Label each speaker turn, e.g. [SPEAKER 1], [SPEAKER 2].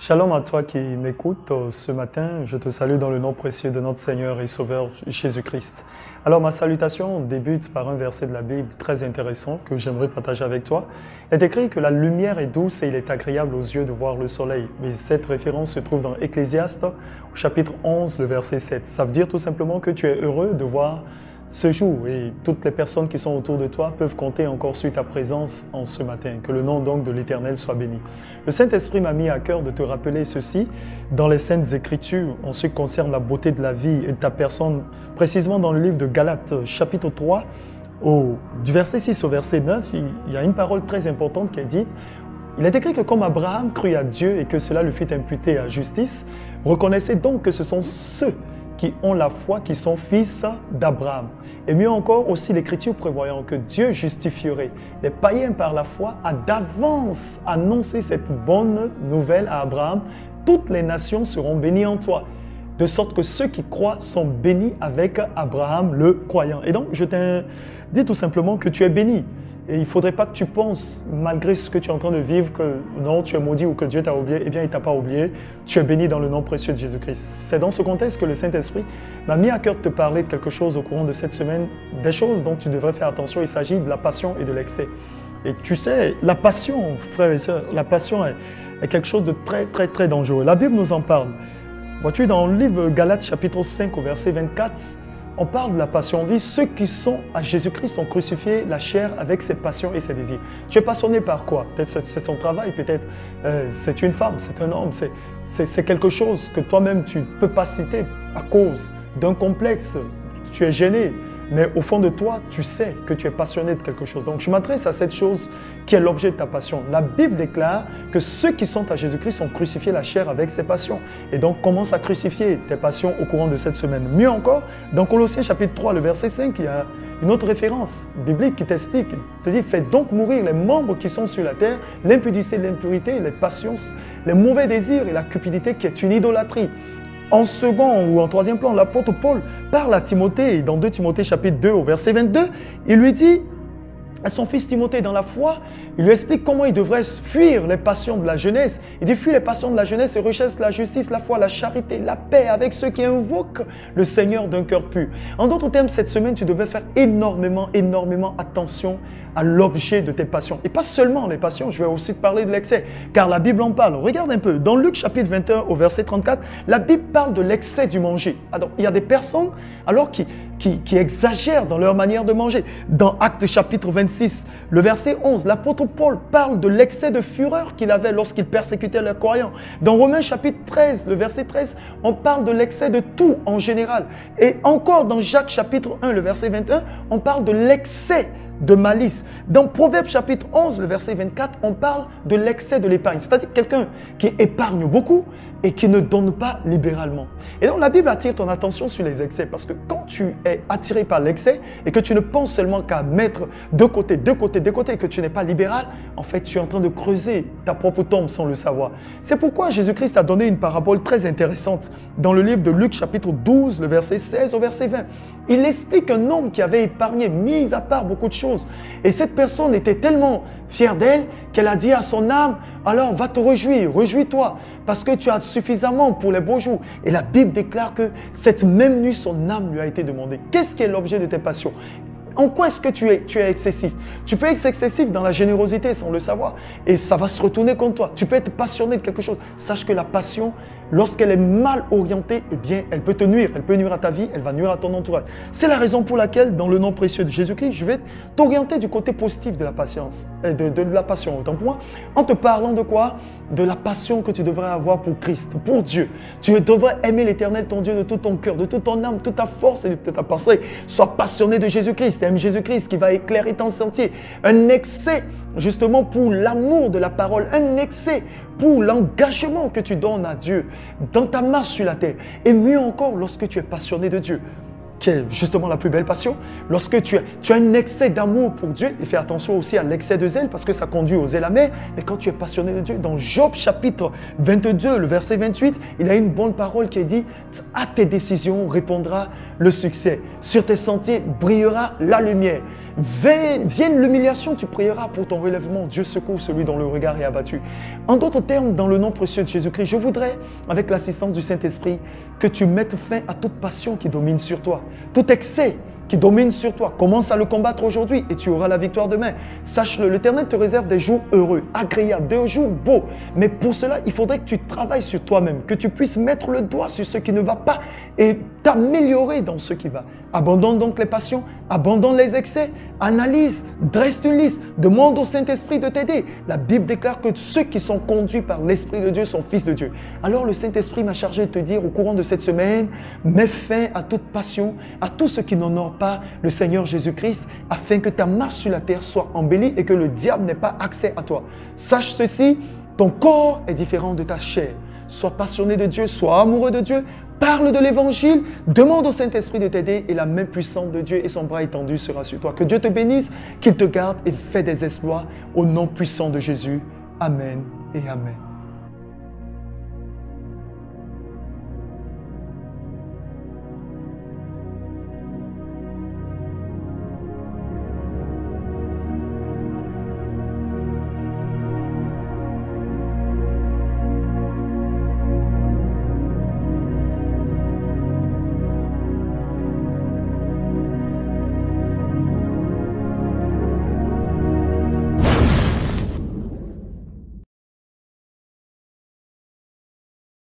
[SPEAKER 1] Shalom à toi qui m'écoute ce matin. Je te salue dans le nom précieux de notre Seigneur et Sauveur Jésus-Christ. Alors ma salutation débute par un verset de la Bible très intéressant que j'aimerais partager avec toi. Il est écrit que la lumière est douce et il est agréable aux yeux de voir le soleil. Mais cette référence se trouve dans Ecclésiaste au chapitre 11, le verset 7. Ça veut dire tout simplement que tu es heureux de voir ce jour et toutes les personnes qui sont autour de toi peuvent compter encore sur ta présence en ce matin. Que le nom donc de l'Éternel soit béni. Le Saint-Esprit m'a mis à cœur de te rappeler ceci dans les Saintes Écritures en ce qui concerne la beauté de la vie et de ta personne, précisément dans le livre de Galates chapitre 3, du verset 6 au verset 9, il y a une parole très importante qui est dite. Il est écrit que comme Abraham crut à Dieu et que cela lui fut imputé à justice, reconnaissez donc que ce sont ceux qui ont la foi, qui sont fils d'Abraham. Et mieux encore, aussi l'Écriture prévoyant que Dieu justifierait les païens par la foi, a d'avance annoncé cette bonne nouvelle à Abraham. Toutes les nations seront bénies en toi. De sorte que ceux qui croient sont bénis avec Abraham le croyant. Et donc, je t'ai dit tout simplement que tu es béni. Et il ne faudrait pas que tu penses, malgré ce que tu es en train de vivre, que non, tu es maudit ou que Dieu t'a oublié. Eh bien, il ne t'a pas oublié. Tu es béni dans le nom précieux de Jésus-Christ. C'est dans ce contexte que le Saint-Esprit m'a mis à cœur de te parler de quelque chose au courant de cette semaine, des choses dont tu devrais faire attention. Il s'agit de la passion et de l'excès. Et tu sais, la passion, frères et sœurs, la passion est quelque chose de très, très, très dangereux. La Bible nous en parle. Vois-tu, dans le livre Galates, chapitre 5, au verset 24, on parle de la passion. On dit, ceux qui sont à Jésus-Christ ont crucifié la chair avec ses passions et ses désirs. Tu es passionné par quoi? Peut-être c'est son travail, peut-être c'est une femme, c'est un homme, c'est quelque chose que toi-même tu ne peux pas citer à cause d'un complexe. Tu es gêné, mais au fond de toi, tu sais que tu es passionné de quelque chose. Donc je m'adresse à cette chose qui est l'objet de ta passion. La Bible déclare que ceux qui sont à Jésus-Christ ont crucifié la chair avec ses passions. Et donc commence à crucifier tes passions au courant de cette semaine. Mieux encore, dans Colossiens chapitre 3, le verset 5, il y a une autre référence biblique qui t'explique. Il te dit, faites donc mourir les membres qui sont sur la terre, l'impudicité, l'impurité, les passions, les mauvais désirs et la cupidité qui est une idolâtrie. En second ou en troisième plan, l'apôtre Paul parle à Timothée, dans 2 Timothée chapitre 2 au verset 22, il lui dit à son fils Timothée dans la foi, il lui explique comment il devrait fuir les passions de la jeunesse. Il dit, fuis les passions de la jeunesse et recherche la justice, la foi, la charité, la paix avec ceux qui invoquent le Seigneur d'un cœur pur. En d'autres termes, cette semaine, tu devais faire énormément attention à l'objet de tes passions. Et pas seulement les passions, je vais aussi te parler de l'excès, car la Bible en parle. Regarde un peu, dans Luc chapitre 21 au verset 34, la Bible parle de l'excès du manger. Alors, il y a des personnes alors qui exagèrent dans leur manière de manger. Dans Actes chapitre 26, le verset 11, l'apôtre Paul parle de l'excès de fureur qu'il avait lorsqu'il persécutait les croyants. Dans Romains chapitre 13, le verset 13, on parle de l'excès de tout en général. Et encore dans Jacques chapitre 1, le verset 21, on parle de l'excès de malice. Dans Proverbe chapitre 11, le verset 24, on parle de l'excès de l'épargne. C'est-à-dire quelqu'un qui épargne beaucoup et qui ne donne pas libéralement. Et donc la Bible attire ton attention sur les excès parce que quand tu es attiré par l'excès et que tu ne penses seulement qu'à mettre de côté et que tu n'es pas libéral, en fait tu es en train de creuser ta propre tombe sans le savoir. C'est pourquoi Jésus-Christ a donné une parabole très intéressante dans le livre de Luc chapitre 12, le verset 16 au verset 20. Il explique un homme qui avait épargné, mis à part beaucoup de choses. Et cette personne était tellement fière d'elle qu'elle a dit à son âme, alors va te réjouir, réjouis-toi, parce que tu as suffisamment pour les beaux jours. Et la Bible déclare que cette même nuit, son âme lui a été demandée. Qu'est-ce qui est l'objet de tes passions? En quoi est-ce que tu es excessif? Tu peux être excessif dans la générosité sans le savoir et ça va se retourner contre toi. Tu peux être passionné de quelque chose. Sache que la passion, lorsqu'elle est mal orientée, eh bien, elle peut te nuire. Elle peut nuire à ta vie, elle va nuire à ton entourage. C'est la raison pour laquelle, dans le nom précieux de Jésus-Christ, je vais t'orienter du côté positif de la patience, de la passion, autant pour moi, en te parlant de quoi? De la passion que tu devrais avoir pour Christ, pour Dieu. Tu devrais aimer l'Éternel, ton Dieu, de tout ton cœur, de toute ton âme, toute ta force et de ta pensée. Sois passionné de Jésus-Christ. Aime Jésus-Christ qui va éclairer ton sentier. Un excès, justement, pour l'amour de la parole. Un excès pour l'engagement que tu donnes à Dieu dans ta marche sur la terre. Et mieux encore, lorsque tu es passionné de Dieu. qui est justement la plus belle passion. Lorsque tu as un excès d'amour pour Dieu, et fais attention aussi à l'excès de zèle, parce que ça conduit au zèle amer, mais quand tu es passionné de Dieu, dans Job chapitre 22, le verset 28, il y a une bonne parole qui dit « À tes décisions répondra le succès, sur tes sentiers brillera la lumière. Vienne l'humiliation, tu prieras pour ton relèvement. Dieu secoue celui dont le regard est abattu. » En d'autres termes, dans le nom précieux de Jésus-Christ, je voudrais, avec l'assistance du Saint-Esprit, que tu mettes fin à toute passion qui domine sur toi, tout excès qui domine sur toi. Commence à le combattre aujourd'hui et tu auras la victoire demain. Sache-le, l'Éternel te réserve des jours heureux, agréables, des jours beaux. Mais pour cela, il faudrait que tu travailles sur toi-même, que tu puisses mettre le doigt sur ce qui ne va pas et t'améliorer dans ce qui va. Abandonne donc les passions, abandonne les excès, analyse, dresse une liste, demande au Saint-Esprit de t'aider. La Bible déclare que ceux qui sont conduits par l'Esprit de Dieu sont fils de Dieu. Alors le Saint-Esprit m'a chargé de te dire au courant de cette semaine, mets fin à toute passion, à tout ce qui n'honore pas le Seigneur Jésus-Christ, afin que ta marche sur la terre soit embellie et que le diable n'ait pas accès à toi. Sache ceci, ton corps est différent de ta chair. Sois passionné de Dieu, sois amoureux de Dieu, parle de l'Évangile, demande au Saint-Esprit de t'aider et la main puissante de Dieu et son bras étendu sera sur toi. Que Dieu te bénisse, qu'il te garde et fait des exploits au nom puissant de Jésus. Amen et Amen.